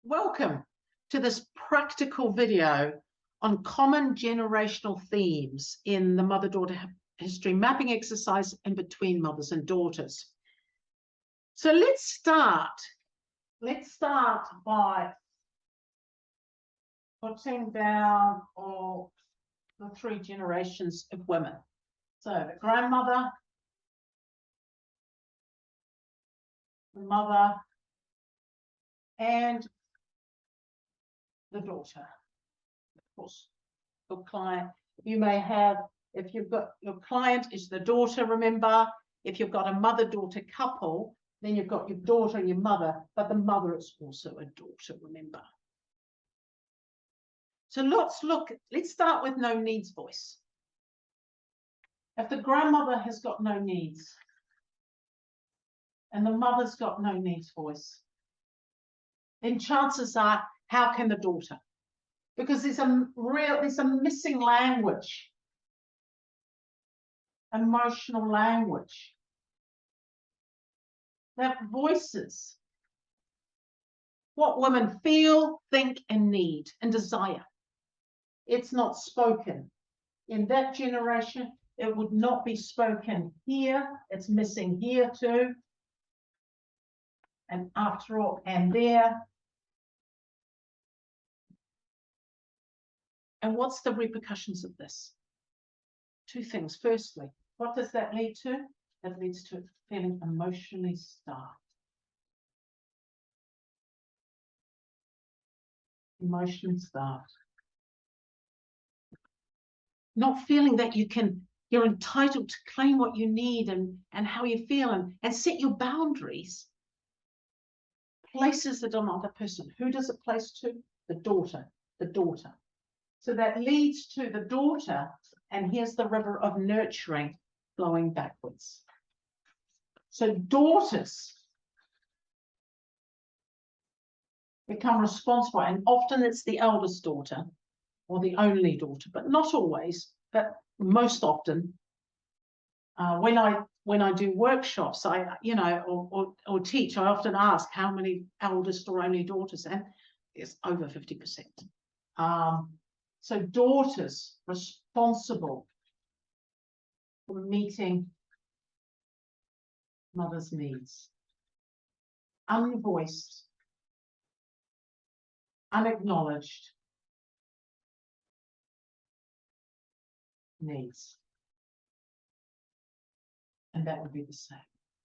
Welcome to this practical video on common generational themes in the mother-daughter history mapping exercise in between mothers and daughters. So let's start by putting down all the three generations of women. So the grandmother, the mother, and the daughter. Of course, your client, you may have, if you've got your client is the daughter, remember, if you've got a mother-daughter couple, then you've got your daughter and your mother, but the mother is also a daughter, remember. So let's start with no needs voice. If the grandmother has got no needs and the mother's got no needs voice, then chances are, how can the daughter? Because there's a missing language, emotional language, that voices what women feel, think, and need and desire. It's not spoken. In that generation, it would not be spoken here. It's missing here too. And after all, and there. And what's the repercussions of this? Two things. Firstly, what does that lead to? That leads to feeling emotionally starved. Emotionally starved. Not feeling that you're entitled to claim what you need and how you feel and set your boundaries. Places it on the other person. Who does it place to? The daughter. The daughter. So that leads to the daughter, and here's the river of nurturing flowing backwards. So daughters become responsible, and often it's the eldest daughter or the only daughter, but not always, but most often. When I do workshops, or teach, I often ask how many eldest or only daughters, and it's over 50%. So daughters responsible for meeting mother's needs, unvoiced, unacknowledged needs. And that would be the same.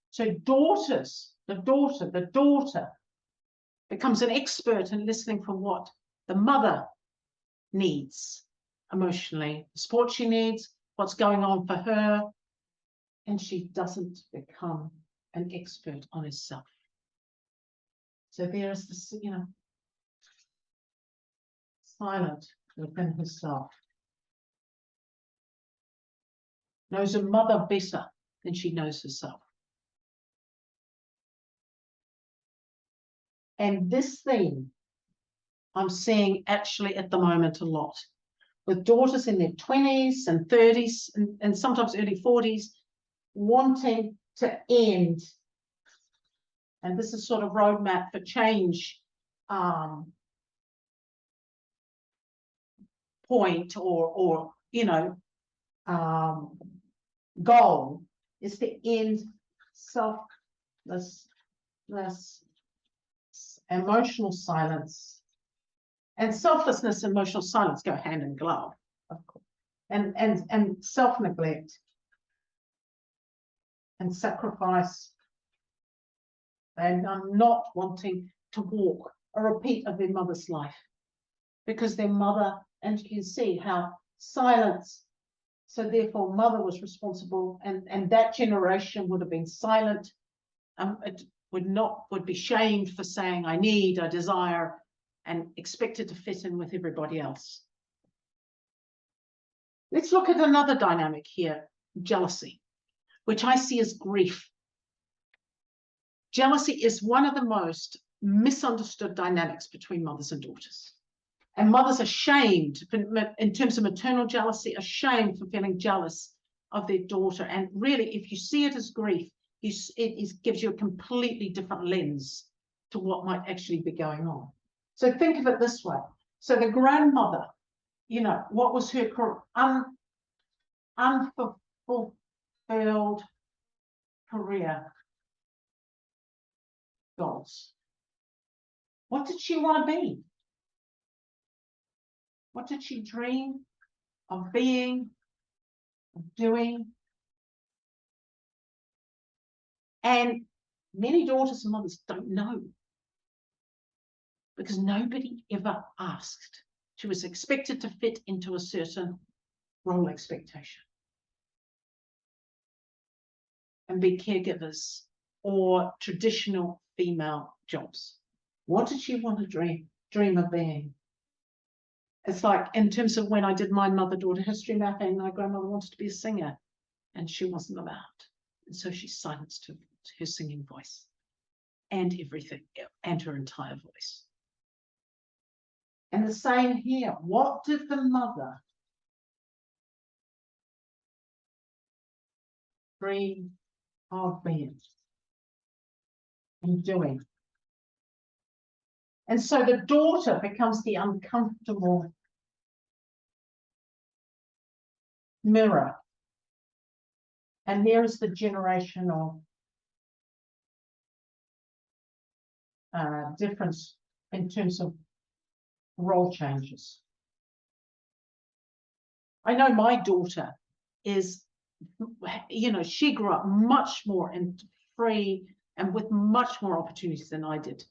So daughters, the daughter becomes an expert in listening for what the mother needs emotionally, the support she needs, what's going on for her, and she doesn't become an expert on herself. So there is this, silent within herself. Knows her mother better than she knows herself. And this theme I'm seeing actually at the moment a lot, with daughters in their 20s and 30s and sometimes early 40s wanting to end. And this is sort of roadmap for change point or goal is to end selflessness, emotional silence. And selflessness and emotional silence go hand in glove, of course. And self-neglect and sacrifice. And not wanting to walk a repeat of their mother's life. Because their mother, and you can see how silence, so therefore mother was responsible, and that generation would have been silent. It would be shamed for saying I need, I desire, and expected to fit in with everybody else. Let's look at another dynamic here, jealousy, which I see as grief. Jealousy is one of the most misunderstood dynamics between mothers and daughters. And mothers are shamed, in terms of maternal jealousy, are shamed for feeling jealous of their daughter. And really, if you see it as grief, it gives you a completely different lens to what might actually be going on. So think of it this way. So the grandmother, you know, what was her unfulfilled career goals? What did she want to be? What did she dream of being, of doing? And many daughters and mothers don't know, because nobody ever asked. She was expected to fit into a certain role expectation and be caregivers or traditional female jobs. What did she want to dream of being? It's like in terms of when I did my mother-daughter history mapping, my grandmother wanted to be a singer and she wasn't allowed. And so she silenced her singing voice and everything, and her entire voice. And the same here. What did the mother dream of being and doing? And so the daughter becomes the uncomfortable mirror. And there is the generational difference in terms of role changes. I know my daughter is, you know, she grew up much more and free and with much more opportunities than I did.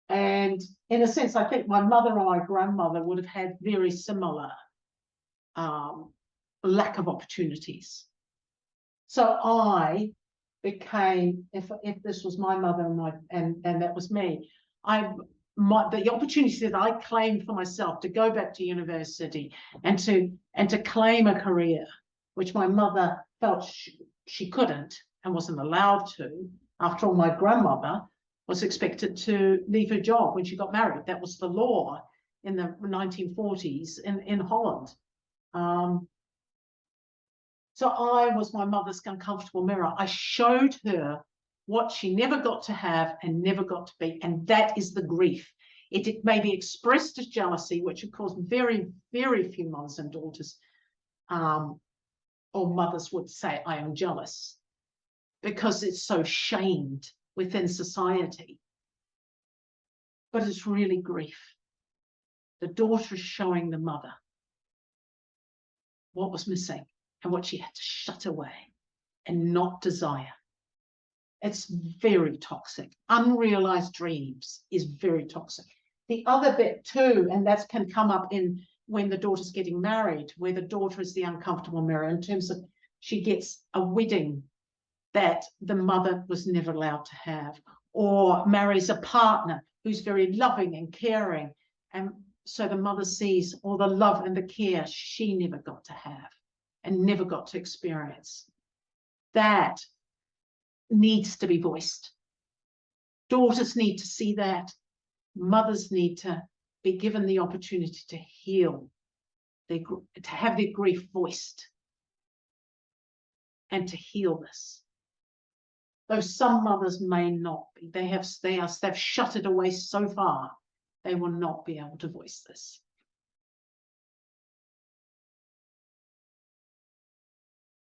And in a sense, I think my mother and my grandmother would have had very similar lack of opportunities. So I became, if this was my mother and that was me, the opportunities that I claimed for myself to go back to university and to claim a career, which my mother felt she couldn't and wasn't allowed to. After all, my grandmother was expected to leave her job when she got married. That was the law in the 1940s in Holland. So I was my mother's uncomfortable mirror. I showed her what she never got to have and never got to be, and that is the grief. It may be expressed as jealousy, which of course very, very few mothers and daughters or mothers would say, I am jealous, because it's so shamed within society. But it's really grief. The daughter is showing the mother what was missing and what she had to shut away and not desire. It's very toxic. Unrealized dreams is very toxic. The other bit too, and that can come up in when the daughter's getting married, where the daughter is the uncomfortable mirror in terms of she gets a wedding that the mother was never allowed to have, or marries a partner who's very loving and caring, and so the mother sees all the love and the care she never got to have and never got to experience. That needs to be voiced. Daughters need to see that. Mothers need to be given the opportunity to heal, to have their grief voiced and to heal this. Though some mothers may not be, they've shut it away so far, they will not be able to voice this.